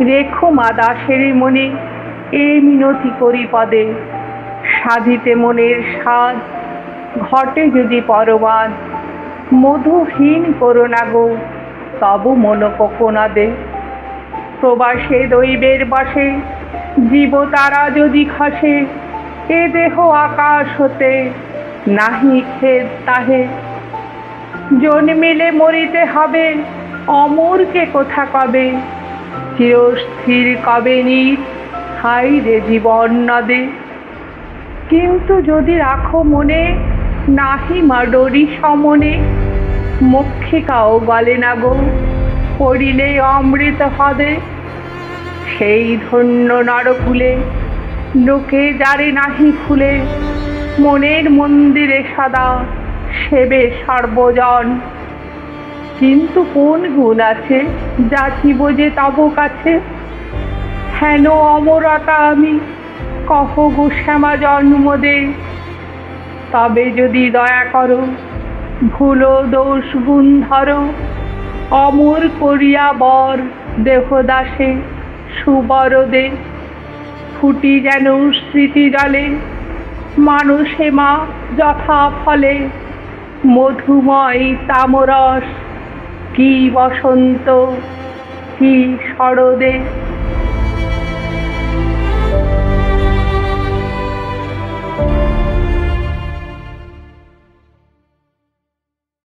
রেখো মা দাসের মনে এ মিনতি করি পদে, সাধিতে মনের স্বাদ ঘটে যদি পরবাদ, মধুহীন করো না গো তব মন কোকোনাদে। প্রবাসে দৈবের বসে জীব তারা যদি খসে, এ দেহ আকাশ হতে নাহি খেদ তাহে। জন্মিলে মরিতে হবে অমরকে কোথা কবে, চিরস্থির কবে নিজ হাই রে জীবন নদে। কিন্তু যদি রাখো মনে নাহি মা ডরি সমনে, মক্ষিকাও গলে না গো পড়িলে অমৃত হদে। সেই ধন্য নরকুলে লোকে যারে নাহি ফুলে, মনের মন্দিরে সদা সেবে সর্বজন। কিন্তু কোন গুণ আছে যাচিব যে তব কাছে, হেন অমরতা আমি কহ গো শ্যামা জন্ম দে। তবে যদি দয়া করো ভুলো দোষ গুণ ধরো, অমর করিয়া বর দেহদাসে সুবরদে। ফুটি যেন স্মৃতি জলে মানুষে মা যথা ফলে, মধুময় তামরস কি বসন্ত কি শরদে।